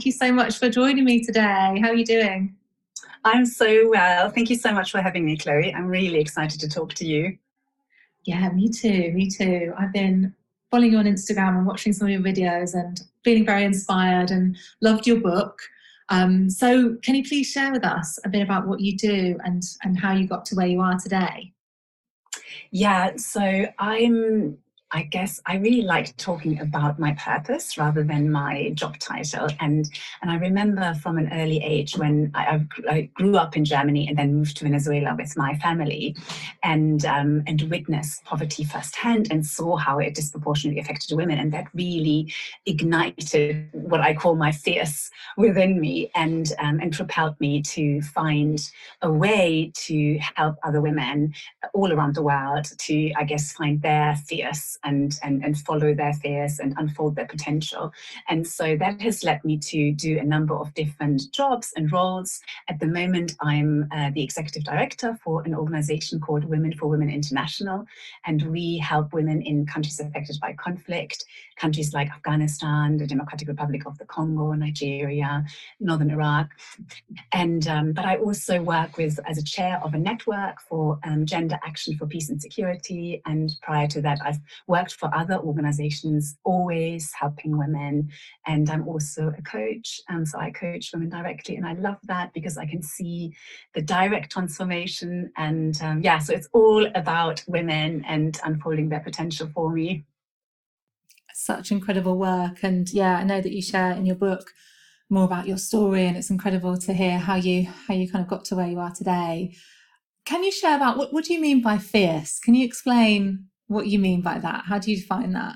you so much for joining me today. How are you doing? I'm so well. Thank you so much for having me, Chloe. I'm really excited to talk to you. Yeah, me too. Me too. I've been following you on Instagram and watching some of your videos and feeling very inspired and loved your book. So can you please share with us a bit about what you do and how you got to where you are today? Yeah, so I guess I really like talking about my purpose rather than my job title. And I remember from an early age when I grew up in Germany and then moved to Venezuela with my family and witnessed poverty firsthand and saw how it disproportionately affected women. And that really ignited what I call my fierce within me and propelled me to find a way to help other women all around the world to, I guess, find their fierce and follow their fears and unfold their potential. And so that has led me to do a number of different jobs and roles. At the moment, I'm the executive director for an organization called Women for Women International, and we help women in countries affected by conflict, countries like Afghanistan, the Democratic Republic of the Congo, Nigeria, Northern Iraq. But I also work as a chair of a network for gender action for peace and security. And prior to that, I've worked for other organizations, always helping women. And I'm also a coach. So I coach women directly. And I love that because I can see the direct transformation. And so it's all about women and unfolding their potential for me. Such incredible work. And yeah, I know that you share in your book more about your story, and it's incredible to hear how you kind of got to where you are today. Can you share about what do you mean by fierce? Can you explain what you mean by that? How do you define that?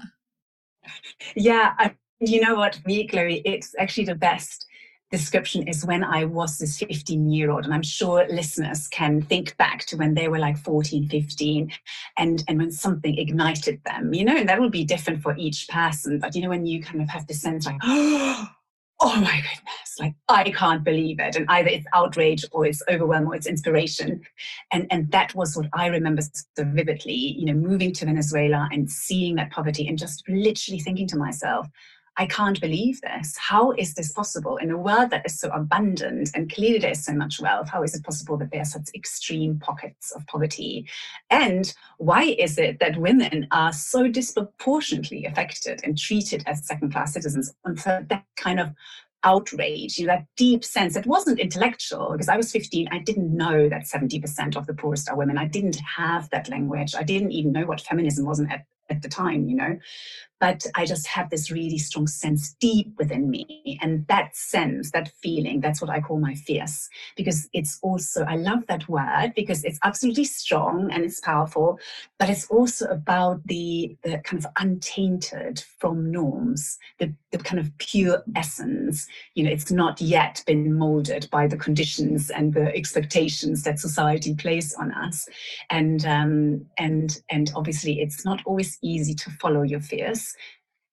Yeah, you know what, me, Chloe, it's actually the best description is when I was this 15-year-old, and I'm sure listeners can think back to when they were like 14, 15, and when something ignited them, and that will be different for each person. But, when you kind of have the sense like, oh my goodness, like I can't believe it. And either it's outrage or it's overwhelm or it's inspiration. And that was what I remember so vividly, moving to Venezuela and seeing that poverty and just literally thinking to myself, I can't believe this. How is this possible? In a world that is so abundant and clearly there is so much wealth, how is it possible that there are such extreme pockets of poverty? And why is it that women are so disproportionately affected and treated as second-class citizens? And for that kind of outrage, that deep sense, it wasn't intellectual, because I was 15, I didn't know that 70% of the poorest are women. I didn't have that language. I didn't even know what feminism was at the time, But I just had this really strong sense deep within me. And that sense, that feeling, that's what I call my fierce. Because it's also, I love that word because it's absolutely strong and it's powerful, but it's also about the kind of untainted from norms, the kind of pure essence. It's not yet been molded by the conditions and the expectations that society places on us. And obviously it's not always easy to follow your fears,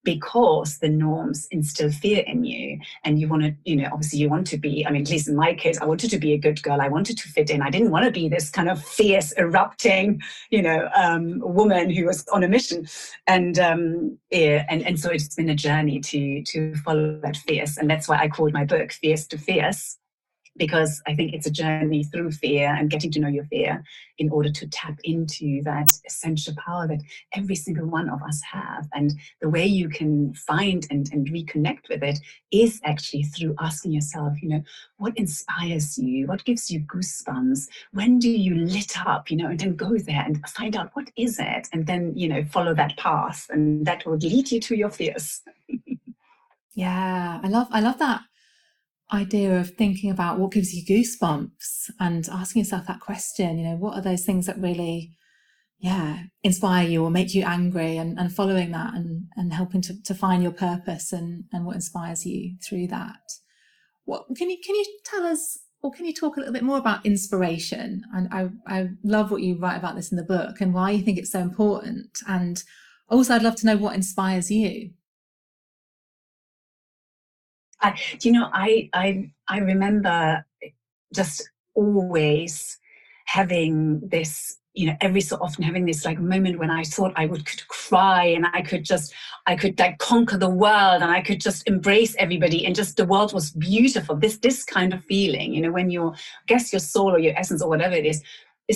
because the norms instill fear in you, and you want to, obviously you want to be, at least in my case, I wanted to be a good girl. I wanted to fit in. I didn't want to be this kind of fierce, erupting, woman who was on a mission. And so it's been a journey to follow that fierce. And that's why I called my book Fierce to Fierce, because I think it's a journey through fear and getting to know your fear in order to tap into that essential power that every single one of us have. And the way you can find and reconnect with it is actually through asking yourself, what inspires you? What gives you goosebumps? When do you lit up, and then go there and find out what is it? And then, follow that path, and that will lead you to your fears. Yeah, I love that idea of thinking about what gives you goosebumps and asking yourself that question, what are those things that really, inspire you or make you angry, and following that and helping to find your purpose and what inspires you through that. What can you tell us, or can you talk a little bit more about inspiration? And I love what you write about this in the book and why you think it's so important. And also I'd love to know what inspires you. I remember just always having this, every so often having this like moment when I thought I could cry, and I could like conquer the world, and I could just embrace everybody, and just the world was beautiful. This kind of feeling, when your soul or your essence or whatever it is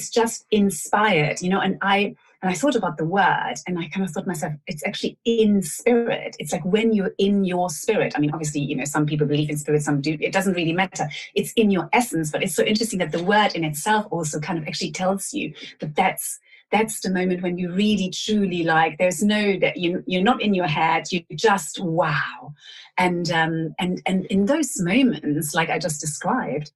just inspired, and I thought about the word, and I kind of thought to myself, it's actually in spirit. It's like when you're in your spirit. I mean, obviously, some people believe in spirit, some do. It doesn't really matter. It's in your essence. But it's so interesting that the word in itself also kind of actually tells you that that's the moment when you really truly like. There's no that you're not in your head. You just wow, and in those moments, like I just described,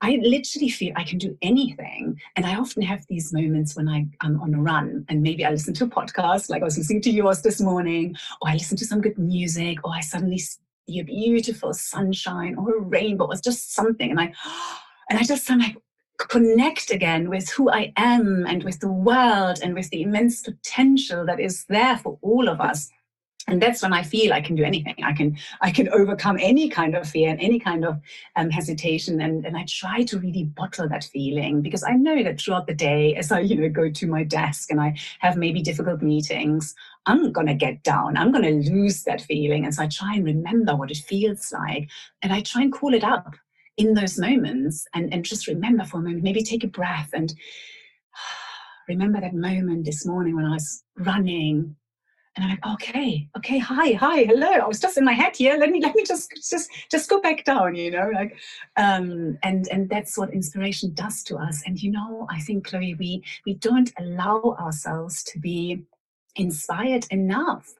I literally feel I can do anything. And I often have these moments when I'm on a run, and maybe I listen to a podcast, like I was listening to yours this morning, or I listen to some good music, or I suddenly see a beautiful sunshine or a rainbow, or just something. And I just I'm like connect again with who I am, and with the world, and with the immense potential that is there for all of us. And that's when I feel I can do anything. I can overcome any kind of fear and any kind of hesitation. And I try to really bottle that feeling, because I know that throughout the day, as I go to my desk and I have maybe difficult meetings, I'm going to get down. I'm going to lose that feeling. And so I try and remember what it feels like. And I try and call it up in those moments, and just remember for a moment, maybe take a breath and remember that moment this morning when I was running. And I'm like, okay, hi, hello. I was just in my head here. Let me just go back down, and that's what inspiration does to us. And I think, Chloe, we don't allow ourselves to be inspired enough,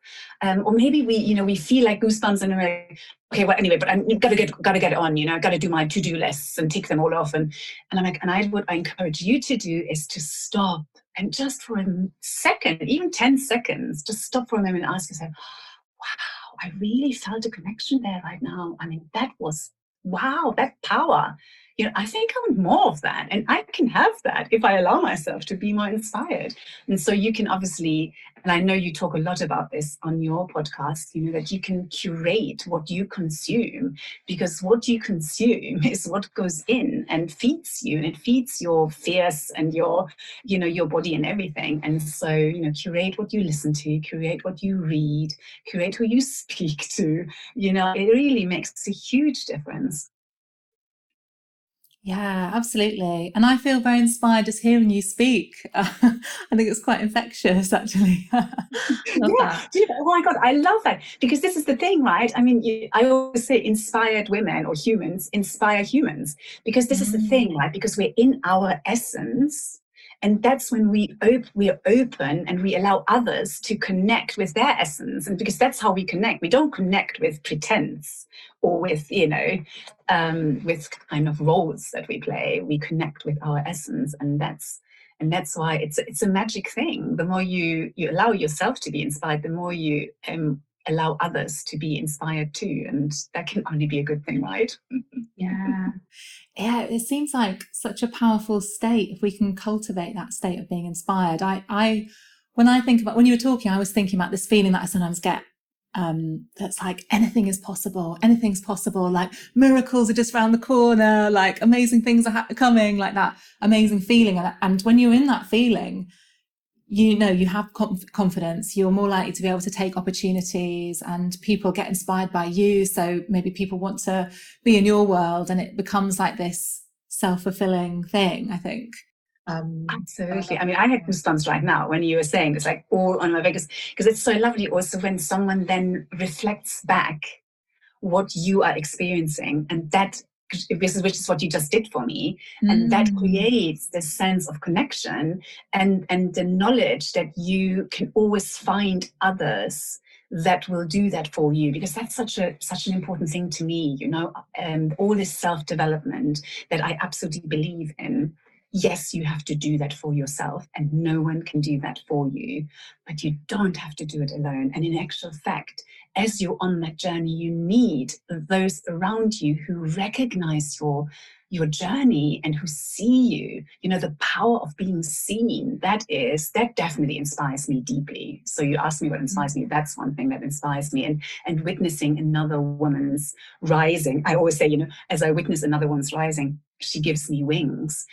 or maybe we feel like goosebumps, and we're like, okay, well, anyway, but I'm gotta get on, gotta do my to-do lists and tick them all off, and I'm like, and what I encourage you to do is to stop. And just for a second, even 10 seconds, just stop for a moment and ask yourself, wow, I really felt a connection there right now. I mean, that was, wow, that power. I think I want more of that. And I can have that if I allow myself to be more inspired. And so you can obviously, and I know you talk a lot about this on your podcast, that you can curate what you consume, because what you consume is what goes in and feeds you, and it feeds your fears and your body and everything. And so, curate what you listen to, curate what you read, curate who you speak to, it really makes a huge difference. Yeah, absolutely. And I feel very inspired just hearing you speak. I think it's quite infectious, actually. Love that. Oh my God, I love that, because this is the thing, right? I mean, I always say inspired women or humans inspire humans, because this is the thing, right? Because we're in our essence. And that's when we're open and we allow others to connect with their essence. And because that's how we connect. We don't connect with pretense or with, with kind of roles that we play. We connect with our essence. And that's why it's a magic thing. The more you allow yourself to be inspired, the more you allow others to be inspired too. And that can only be a good thing, right? Yeah, it seems like such a powerful state if we can cultivate that state of being inspired. When I think about, when you were talking, I was thinking about this feeling that I sometimes get, that's like anything's possible, like miracles are just around the corner, like amazing things are coming, like that amazing feeling. And when you're in that feeling, you have confidence, you're more likely to be able to take opportunities, and people get inspired by you. So maybe people want to be in your world, and it becomes like this self-fulfilling thing, I think. Absolutely. I mean, I had goosebumps right now when you were saying it's like all on my Vegas, because it's so lovely also when someone then reflects back what you are experiencing, and that which is what you just did for me, and that creates this sense of connection and the knowledge that you can always find others that will do that for you, because that's such an important thing to me, and all this self-development that I absolutely believe in. Yes, you have to do that for yourself, and no one can do that for you, but you don't have to do it alone. And in actual fact, as you're on that journey, you need those around you who recognize your journey and who see you. The power of being seen, that definitely inspires me deeply. So you asked me what inspires me. That's one thing that inspires me. And witnessing another woman's rising. I always say, as I witness another woman's rising, she gives me wings.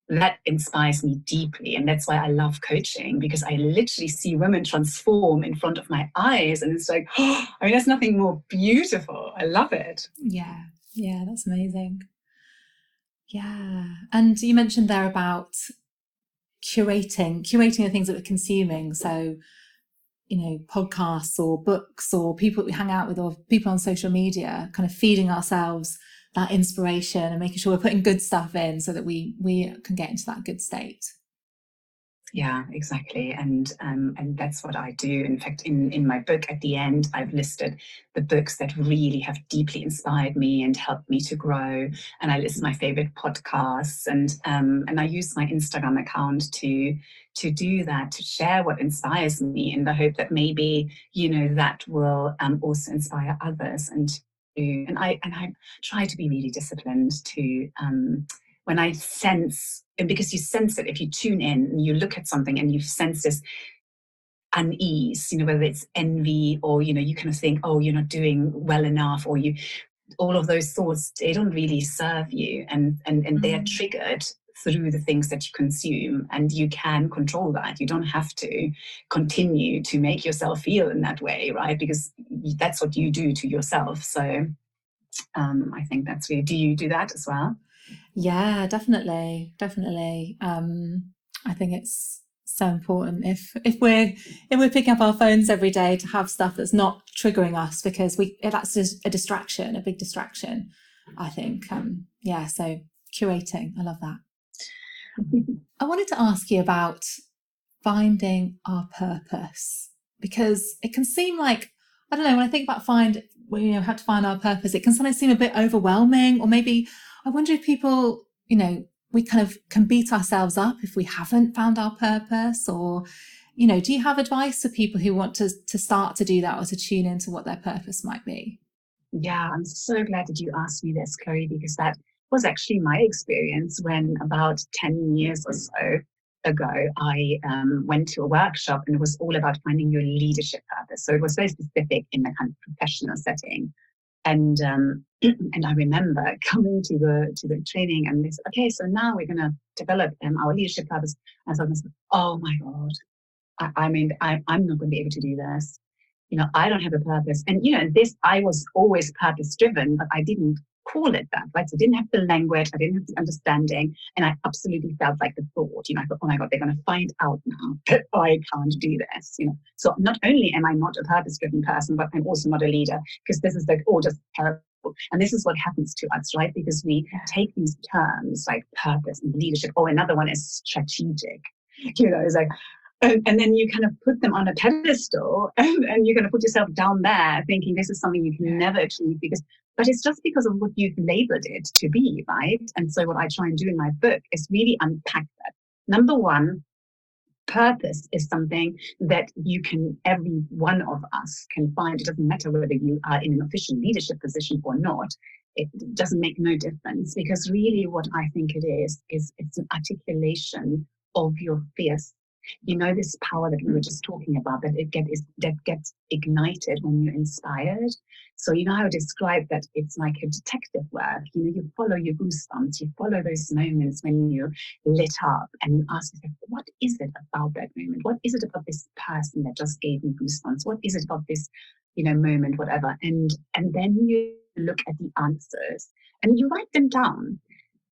that inspires me deeply. And that's why I love coaching, because I literally see women transform in front of my eyes. And it's like, oh, I mean, there's nothing more beautiful. I love it. Yeah. Yeah, that's amazing. Yeah. And you mentioned there about curating the things that we're consuming. So, you know, podcasts or books or people we hang out with or people on social media, kind of feeding ourselves that inspiration and making sure we're putting good stuff in so that we can get into that good state. Yeah, exactly. And that's what I do. In fact, in my book at the end, I've listed the books that really have deeply inspired me and helped me to grow. And I list my favorite podcasts, and I use my Instagram account to do that, to share what inspires me, in the hope that maybe, you know, that will also inspire others. And I try to be really disciplined to when I sense, and because you sense it, if you tune in and you look at something and you sense this unease, you know, whether it's envy or, you know, you kind of think, oh, you're not doing well enough, or you, all of those thoughts, they don't really serve you, and they're triggered through the things that you consume, and you can control that. You don't have to continue to make yourself feel in that way, right? Because that's what you do to yourself. So I think that's really, do you do that as well? Yeah, definitely. I think it's so important if we're picking up our phones every day to have stuff that's not triggering us, because that's just a distraction, a big distraction, I think. Yeah, so curating, I love that. I wanted to ask you about finding our purpose, because it can seem like, I don't know, when I think about how to find our purpose, it can sometimes seem a bit overwhelming, or maybe I wonder if people, you know, we kind of can beat ourselves up if we haven't found our purpose, or, you know, do you have advice for people who want to start to do that or to tune into what their purpose might be? Yeah, I'm so glad that you asked me this, Chloe, because that was actually my experience when, about 10 years or so ago, I went to a workshop, and it was all about finding your leadership purpose. So it was very specific in a kind of professional setting. And and I remember coming to the training, and they said, okay, so now we're going to develop our leadership purpose. And so I was like, oh my God, I mean, I'm not going to be able to do this. You know, I don't have a purpose. And, you know, I was always purpose driven, but I didn't call it that, right? So I didn't have the language, I didn't have the understanding. And I absolutely felt like the thought, you know, I thought, oh my God, they're going to find out now that I can't do this, you know. So not only am I not a purpose driven person, but I'm also not a leader, because this is like, oh, just terrible. And this is what happens to us, right? Because we take these terms like purpose and leadership. Oh, another one is strategic. You know, it's like, and then you kind of put them on a pedestal, and you're going to put yourself down there thinking this is something you can never achieve, but it's just because of what you've labeled it to be, right? And so what I try and do in my book is really unpack that. Number one, purpose is something that every one of us can find. It doesn't matter whether you are in an official leadership position or not. It doesn't make no difference, because really what I think it is it's an articulation of your fierce, you know, this power that we were just talking about, that gets ignited when you're inspired. So you know how I describe that it's like a detective work. You know, you follow your goosebumps, you follow those moments when you're lit up, and you ask yourself, what is it about that moment? What is it about this person that just gave me goosebumps? What is it about this, you know, moment, whatever? And then you look at the answers and you write them down.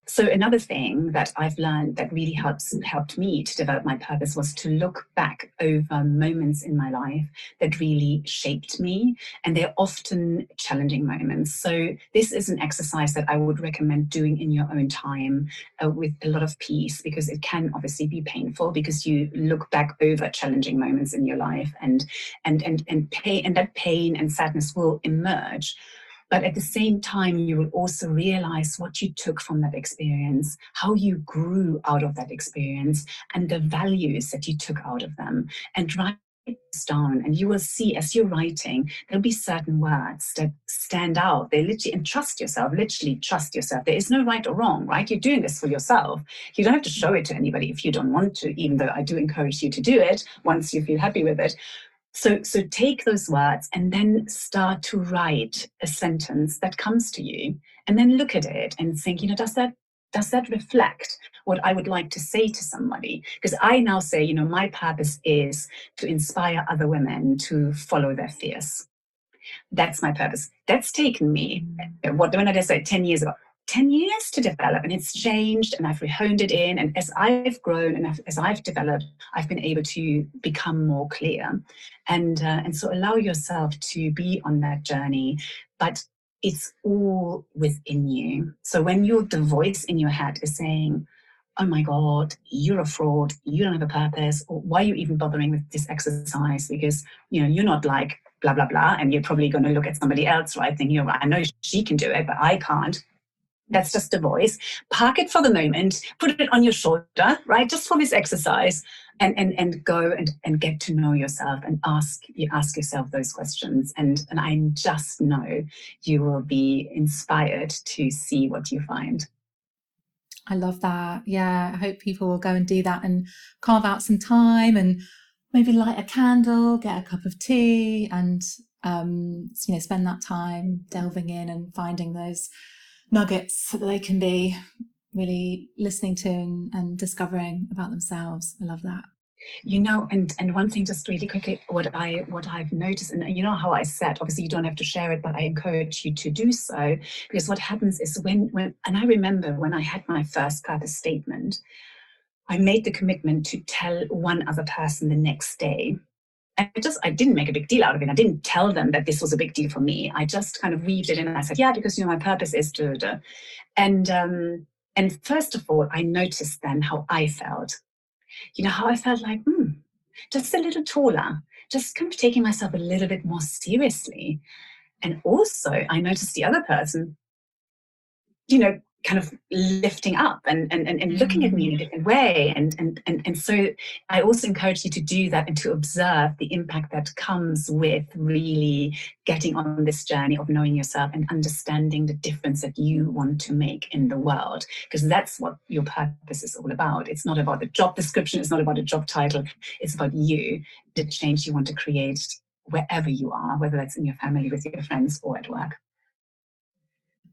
So another thing that I've learned that really helped me to develop my purpose was to look back over moments in my life that really shaped me, and they're often challenging moments. So this is an exercise that I would recommend doing in your own time, with a lot of peace, because it can obviously be painful, because you look back over challenging moments in your life, and that pain and sadness will emerge. But at the same time, you will also realize what you took from that experience, how you grew out of that experience, and the values that you took out of them. And write this down, and you will see, as you're writing, there'll be certain words that stand out. They literally, and literally trust yourself. There is no right or wrong, right? You're doing this for yourself. You don't have to show it to anybody if you don't want to, even though I do encourage you to do it once you feel happy with it. So take those words and then start to write a sentence that comes to you, and then look at it and think, you know, does that reflect what I would like to say to somebody. Because I now say, my purpose is to inspire other women to follow their fears. That's my purpose. That's taken me, when did I say, 10 years ago? 10 years to develop, and it's changed, and I've honed it in. And as I've grown and as I've developed, I've been able to become more clear. And so allow yourself to be on that journey, but it's all within you. So when the voice in your head is saying, oh my God, you're a fraud, you don't have a purpose, or why are you even bothering with this exercise? Because, you're not like blah, blah, blah. And you're probably going to look at somebody else, right? Thinking, I know she can do it, but I can't. That's just a voice. Park it for the moment, put it on your shoulder, right? Just for this exercise, and go and get to know yourself and ask yourself those questions. And I just know you will be inspired to see what you find. I love that. Yeah, I hope people will go and do that and carve out some time and maybe light a candle, get a cup of tea, and spend that time delving in and finding those nuggets that they can be really listening to and discovering about themselves. I love that. And one thing, just really quickly, what I've noticed, and how I said, obviously you don't have to share it, but I encourage you to do so, because what happens is when and I remember when I had my first purpose statement, I made the commitment to tell one other person the next day. I didn't make a big deal out of it. I didn't tell them that this was a big deal for me. I just kind of weaved it in, and I said, yeah, because my purpose is to. And first of all, I noticed then how I felt. How I felt like, just a little taller, just kind of taking myself a little bit more seriously. And also I noticed the other person, kind of lifting up and looking at me in a different way. And so I also encourage you to do that and to observe the impact that comes with really getting on this journey of knowing yourself and understanding the difference that you want to make in the world, because that's what your purpose is all about. It's not about the job description. It's not about a job title. It's about you, the change you want to create wherever you are, whether that's in your family, with your friends, or at work.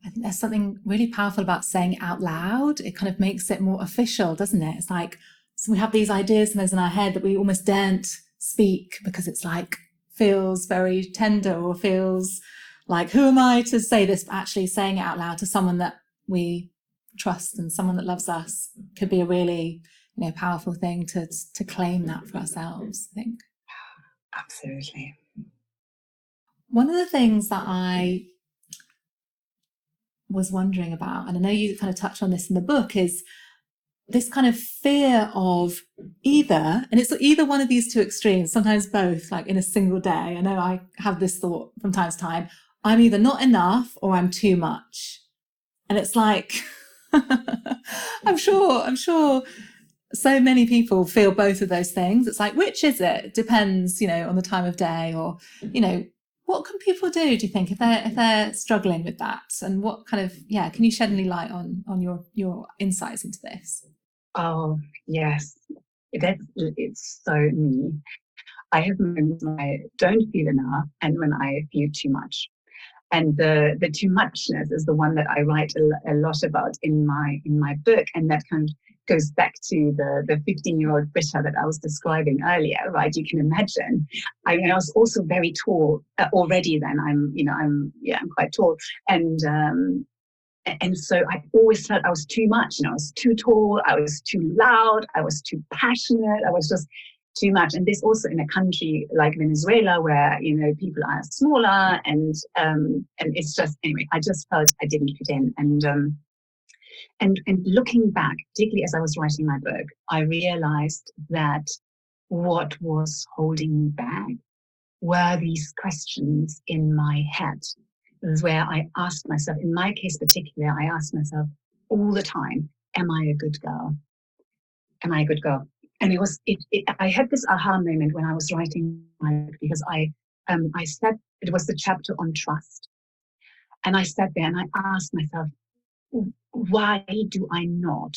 I think there's something really powerful about saying it out loud. It kind of makes it more official, doesn't it? It's like, so we have these ideas in our head that we almost daren't speak because it's like, feels very tender, or feels like, who am I to say this? But actually saying it out loud to someone that we trust and someone that loves us could be a really, powerful thing to claim that for ourselves, I think. Absolutely. One of the things that I was wondering about, and I know you kind of touched on this in the book, is this kind of fear of either, and it's either one of these two extremes, sometimes both, like in a single day. I know I have this thought from time to time, I'm either not enough or I'm too much. And it's like, I'm sure so many people feel both of those things. It's like, which is it? It depends, on the time of day, or, what can people do you think, if they're struggling with that? And what kind of, can you shed any light on your insights into this? Oh, yes. It's so me. I have moments when I don't feel enough and when I feel too much. And the too muchness is the one that I write a lot about in my book, and that kind of goes back to the 15-year-old Brita that I was describing earlier, right? You can imagine. I was also very tall already then. I'm quite tall, and so I always felt I was too much. I was too tall. I was too loud. I was too passionate. I was just too much. And this also in a country like Venezuela, where people are smaller, and it's just, anyway, I just felt I didn't fit in. And looking back, particularly as I was writing my book, I realized that what was holding me back were these questions in my head. This is where I asked myself, in my case particularly, I asked myself all the time, am I a good girl? Am I a good girl? And I had this aha moment when I was writing my book, because I said, it was the chapter on trust. And I sat there and I asked myself, why do I not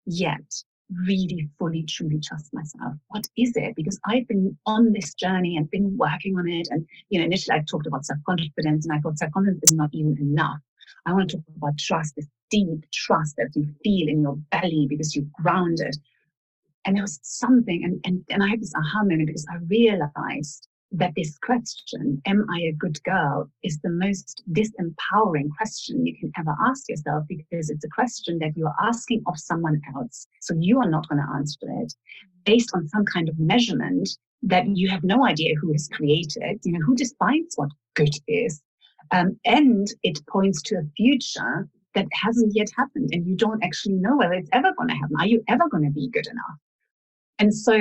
yet really fully truly trust myself? What is it? Because I've been on this journey and been working on it. And initially I talked about self-confidence, and I thought self-confidence is not even enough. I want to talk about trust, this deep trust that you feel in your belly because you're grounded. And there was something, and I had this aha moment because I realized that this question, am I a good girl, is the most disempowering question you can ever ask yourself, because it's a question that you are asking of someone else. So you are not going to answer it based on some kind of measurement that you have no idea who has created, who decides what good is. And it points to a future that hasn't yet happened, and you don't actually know whether it's ever going to happen. Are you ever going to be good enough? And so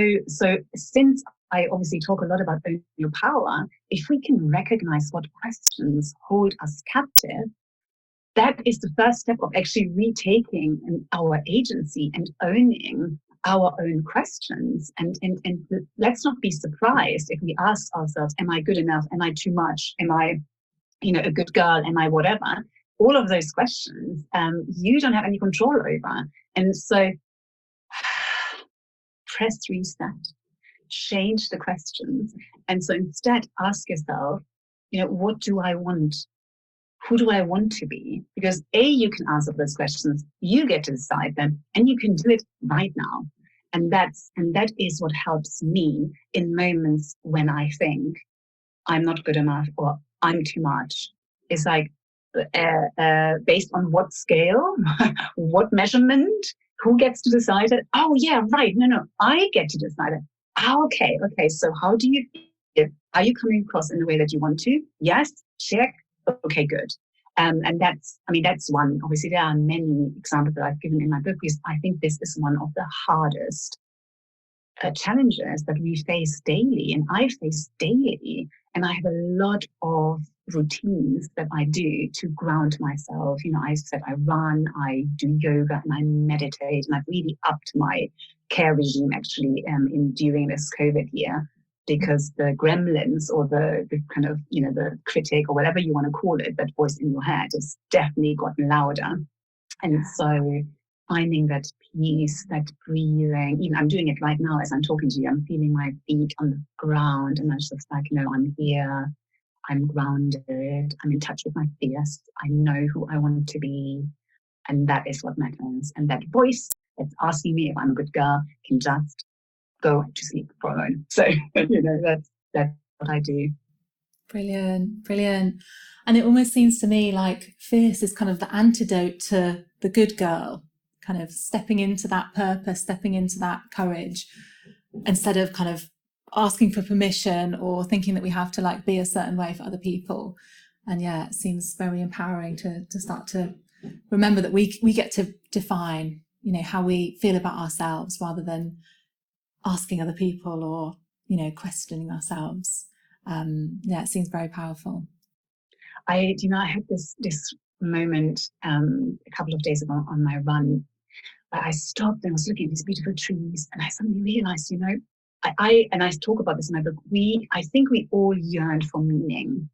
since I obviously talk a lot about owning your power, if we can recognize what questions hold us captive, that is the first step of actually retaking our agency and owning our own questions. And let's not be surprised if we ask ourselves, am I good enough? Am I too much? Am I, a good girl? Am I whatever? All of those questions, you don't have any control over. And so press reset, change the questions. And so instead ask yourself, what do I want? Who do I want to be? Because you can answer those questions, you get to decide them, and you can do it right now. And that is what helps me in moments when I think I'm not good enough or I'm too much. It's like, based on what scale, what measurement, who gets to decide it? Oh yeah, right. No, I get to decide it. Okay. So how do you feel? Are you coming across in the way that you want to? Yes, check. Okay, good. And that's one. Obviously, there are many examples that I've given in my book, because I think this is one of the hardest challenges that we face daily, and I face daily. And I have a lot of routines that I do to ground myself. I said I run, I do yoga, and I meditate, and I've really upped my care regime actually during this COVID year, because the gremlins, or the kind of, the critic, or whatever you want to call it, that voice in your head has definitely gotten louder. And so finding that peace, that breathing, even I'm doing it right now as I'm talking to you, I'm feeling my feet on the ground, and I'm just like, I'm here, I'm grounded, I'm in touch with my fears, I know who I want to be, and that is what matters. And that voice that's asking me if I'm a good girl can just go to sleep for a moment. So, that's what I do. Brilliant. And it almost seems to me like fierce is kind of the antidote to the good girl, kind of stepping into that purpose, stepping into that courage, instead of kind of asking for permission or thinking that we have to like be a certain way for other people. And yeah, it seems very empowering to start to remember that we get to define, how we feel about ourselves, rather than asking other people or, questioning ourselves. It seems very powerful. I had this moment a couple of days ago on my run. I stopped and I was looking at these beautiful trees, and I suddenly realized, I talk about this in my book, I think we all yearn for meaning,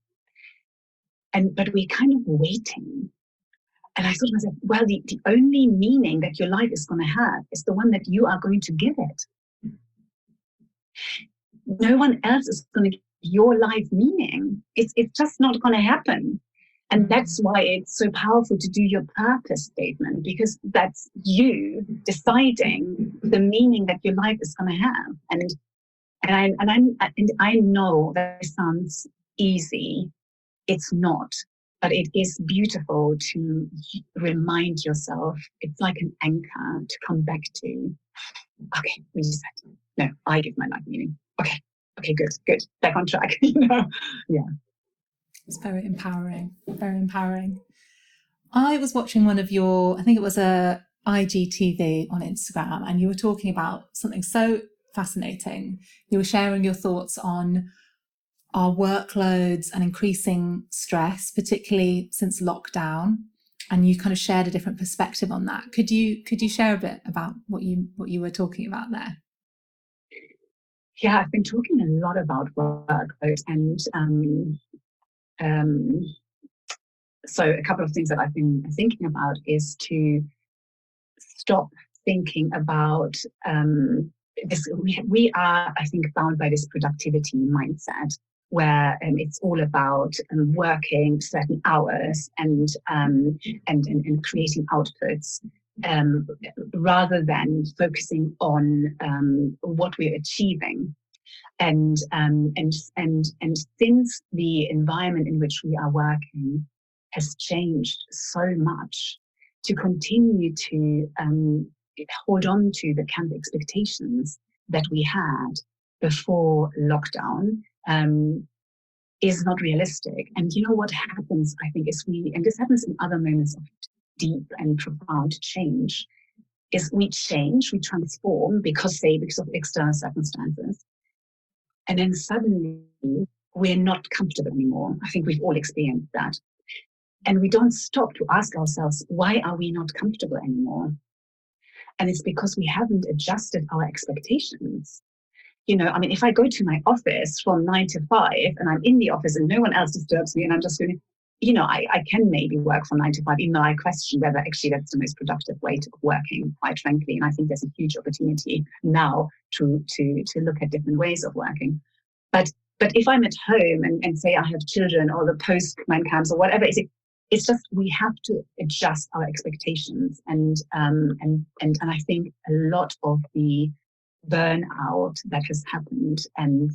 but we're kind of waiting. And I thought to myself, well, the only meaning that your life is going to have is the one that you are going to give it. No one else is going to give your life meaning. It's just not going to happen. And that's why it's so powerful to do your purpose statement, because that's you deciding the meaning that your life is going to have. And I know that sounds easy. It's not, but it is beautiful to remind yourself. It's like an anchor to come back to. Okay, reset. No, I give my life meaning. Okay, good. Back on track. Yeah. It's very empowering. I was watching one of your, I think it was a IGTV on Instagram, and you were talking about something so fascinating. You were sharing your thoughts on our workloads and increasing stress, particularly since lockdown, and you kind of shared a different perspective on that. Could you share a bit about what you were talking about there? Yeah, I've been talking a lot about workload, and so a couple of things that I've been thinking about is to stop thinking about this. We are, I think, bound by this productivity mindset. where it's all about working certain hours and creating outputs, rather than focusing on what we're achieving. And since the environment in which we are working has changed so much, to continue to hold on to the kind of expectations that we had before lockdown is not realistic. And you know what happens, I think, is and this happens in other moments of deep and profound change, is we change, we transform because of external circumstances. And then suddenly we're not comfortable anymore. I think we've all experienced that. And we don't stop to ask ourselves, why are we not comfortable anymore? And it's because we haven't adjusted our expectations. If I go to my office from 9 to 5 and I'm in the office and no one else disturbs me and I'm just going to, I can maybe work from 9 to 5, even though I question whether actually that's the most productive way of working, quite frankly. And I think there's a huge opportunity now to look at different ways of working. But if I'm at home and say I have children or the post-man camps or whatever, it's just we have to adjust our expectations. And I think a lot of the burnout that has happened and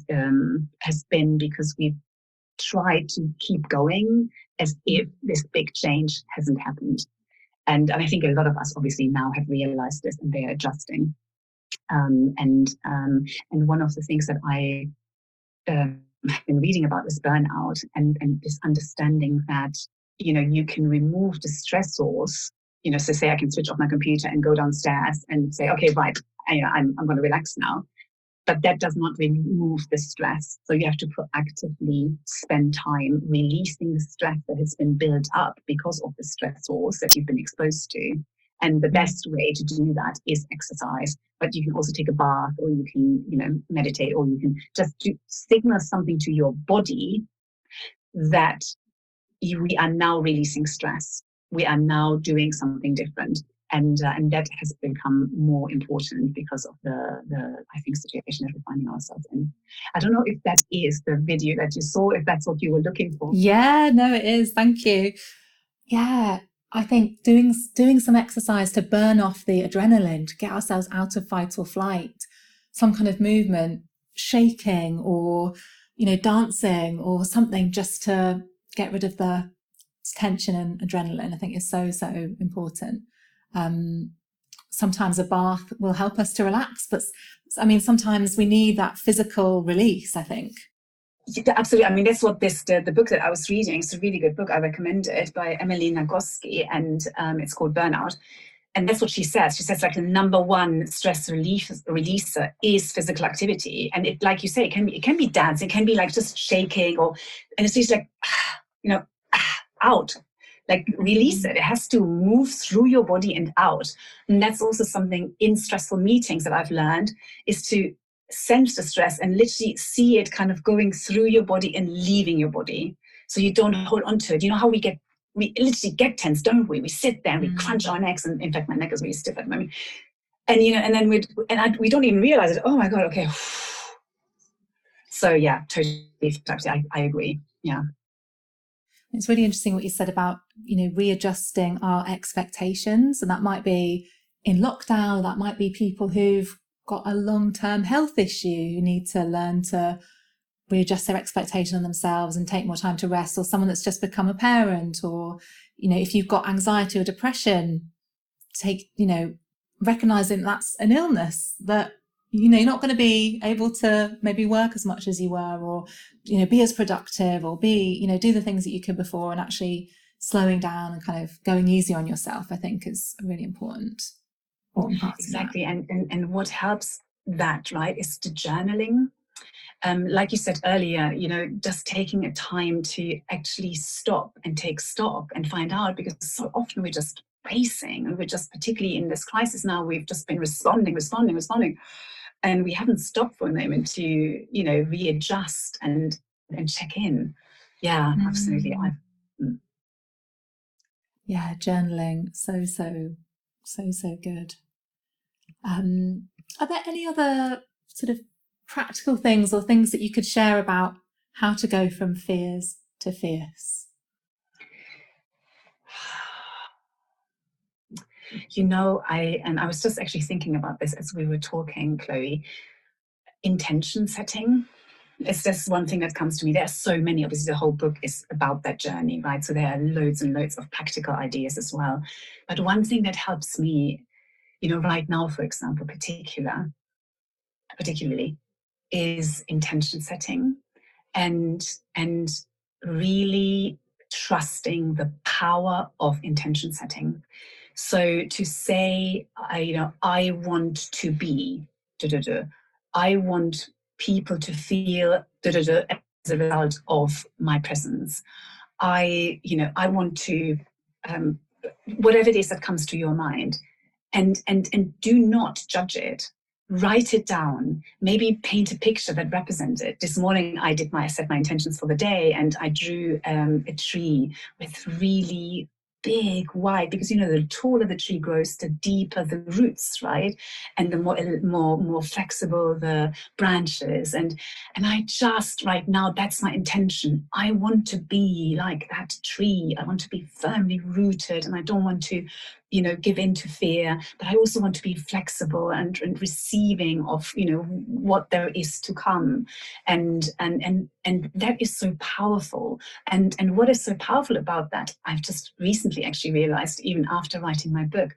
has been because we've tried to keep going as if this big change hasn't happened. And I think a lot of us obviously now have realized this and they're adjusting. And one of the things that I have been reading about this burnout and this understanding that, you can remove the stress source, so say I can switch off my computer and go downstairs and say, okay, right, I'm going to relax now. But that does not remove the stress. So you have to proactively spend time releasing the stress that has been built up because of the stress source that you've been exposed to. And the best way to do that is exercise. But you can also take a bath, or you can, meditate, or you can just signal something to your body that we are now releasing stress. We are now doing something different. And that has become more important because of the I think situation that we're finding ourselves in. I don't know if that is the video that you saw, if that's what you were looking for. Yeah, no, it is. Thank you. Yeah, I think doing some exercise to burn off the adrenaline, to get ourselves out of fight or flight, some kind of movement, shaking or, dancing or something just to get rid of the tension and adrenaline, I think is so, so important. Sometimes a bath will help us to relax, but sometimes we need that physical release, I think. Yeah, absolutely. That's what the book that I was reading, it's a really good book. I recommend it, by Emily Nagoski, and it's called Burnout. And that's what she says. She says, like, the number one stress releaser is physical activity. And it, like you say, it can be dance, it can be like just shaking, and it's just like, out. Like, release it. It has to move through your body and out. And that's also something in stressful meetings that I've learned, is to sense the stress and literally see it kind of going through your body and leaving your body. So you don't hold on to it. You know how we literally get tense, don't we? We sit there and we crunch our necks. And in fact, my neck is really stiff at the moment. And, and then we don't even realize it. Oh my God, okay. So yeah, totally, I agree. Yeah. It's really interesting what you said about, readjusting our expectations. And that might be in lockdown, that might be people who've got a long-term health issue who need to learn to readjust their expectation on themselves and take more time to rest, or someone that's just become a parent, or, if you've got anxiety or depression, recognizing that's an illness, that you're not going to be able to maybe work as much as you were, or be as productive, or do the things that you could before, and actually slowing down and kind of going easy on yourself, I think, is a really important part. Exactly. And what helps that, right, is the journaling. Like you said earlier, just taking a time to actually stop and take stock and find out, because so often we're just racing, and we're just, particularly in this crisis now, we've just been responding, and we haven't stopped for a moment to, readjust and check in. Yeah, absolutely. Yeah, journaling, so good. Are there any other sort of practical things or things that you could share about How to go from fears to fierce. You know, I was just actually thinking about this as we were talking, Chloe. Intention setting. It's just one thing that comes to me. There are so many. Obviously, the whole book is about that journey, right? So there are loads and loads of practical ideas as well. But one thing that helps me, right now, for example, particularly, is intention setting, and really trusting the power of intention setting. So to say, I want to be, da, da, da. I want people to feel, da, da, da, as a result of my presence. I want to, whatever it is that comes to your mind, and do not judge it. Write it down. Maybe paint a picture that represents it. This morning, I set my intentions for the day, and I drew a tree with really big, wide, because the taller the tree grows, the deeper the roots, right? And the more flexible the branches. And I just right now, that's my intention. I want to be like that tree. I want to be firmly rooted, and I don't want to give in to fear, but I also want to be flexible and receiving of what there is to come, and that is so powerful. And what is so powerful about that, I've just recently actually realized, even after writing my book,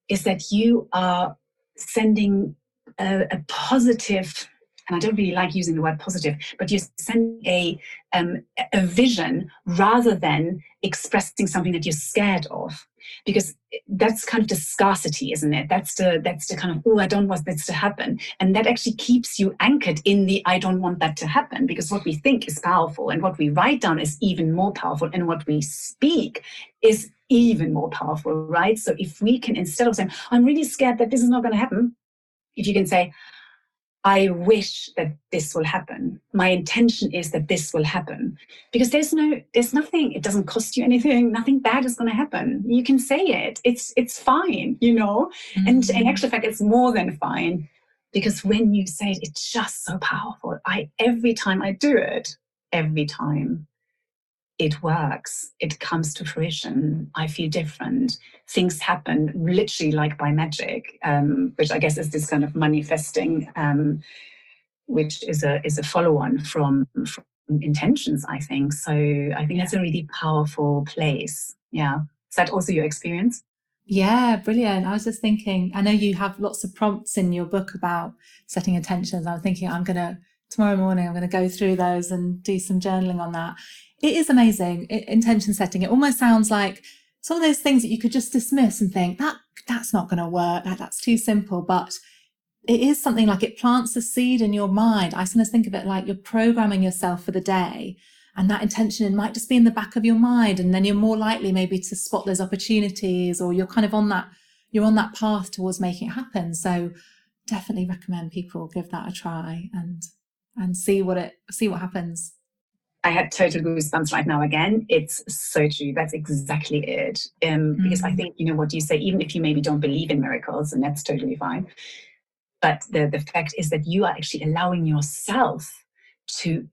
is that you are sending a positive, and I don't really like using the word positive, but you're sending a vision rather than expressing something that you're scared of, because that's kind of the scarcity, isn't it? That's the kind of, oh, I don't want this to happen, and that actually keeps you anchored in the I don't want that to happen, because what we think is powerful, and what we write down is even more powerful, and what we speak is even more powerful, right? So if we can, instead of saying, I'm really scared that this is not going to happen, if you can say, I wish that this will happen. My intention is that this will happen. Because there's nothing, it doesn't cost you anything, nothing bad is going to happen. You can say it. It's fine, Mm-hmm. And in actual fact, it's more than fine. Because when you say it, it's just so powerful. Every time I do it, every time, it works. It comes to fruition. I feel different. Things happen literally like by magic, which I guess is this kind of manifesting, which is a follow-on from intentions, I think. So I think that's a really powerful place. Yeah. Is that also your experience? Yeah, brilliant. I was just thinking, I know you have lots of prompts in your book about setting intentions. I was thinking tomorrow morning, I'm going to go through those and do some journaling on that. It is amazing. Intention setting. It almost sounds like some of those things that you could just dismiss and think that's not going to work. That's too simple. But it is something like it plants a seed in your mind. I sometimes think of it like you're programming yourself for the day, and that intention might just be in the back of your mind. And then you're more likely maybe to spot those opportunities, or you're kind of on that path towards making it happen. So definitely recommend people give that a try and see what happens. I had total goosebumps right now again. It's so true. That's exactly it. Because I think, what you say, even if you maybe don't believe in miracles, and that's totally fine. But the fact is that you are actually allowing yourself to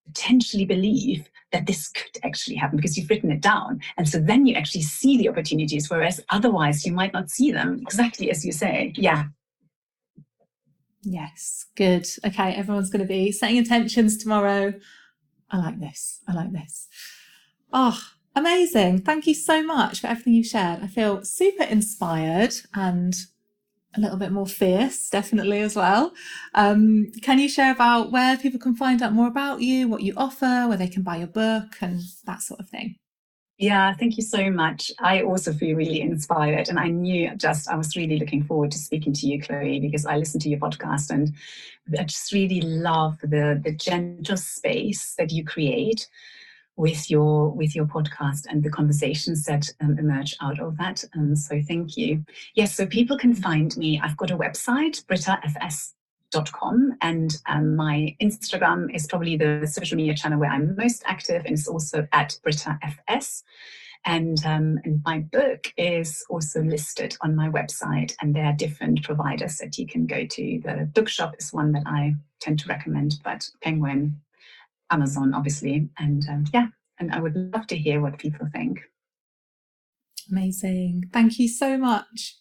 potentially believe that this could actually happen because you've written it down. And so then you actually see the opportunities, whereas otherwise you might not see them, exactly as you say. Yeah. Yes, good. Okay, everyone's going to be setting intentions tomorrow. I like this. Oh, amazing. Thank you so much for everything you shared. I feel super inspired and a little bit more fierce, definitely, as well. Can you share about where people can find out more about you, what you offer, where they can buy your book and that sort of thing? Yeah, thank you so much. I also feel really inspired, and I was really looking forward to speaking to you, Chloe, because I listened to your podcast and I just really love the gentle space that you create with your podcast and the conversations that emerge out of that. So thank you. Yes, so people can find me. I've got a website, britafs.com, and my Instagram is probably the social media channel where I'm most active, and it's also at BritaFS. And my book is also listed on my website, and there are different providers that you can go to. The bookshop is one that I tend to recommend, but Penguin, Amazon, obviously. And and I would love to hear what people think. Amazing. Thank you so much.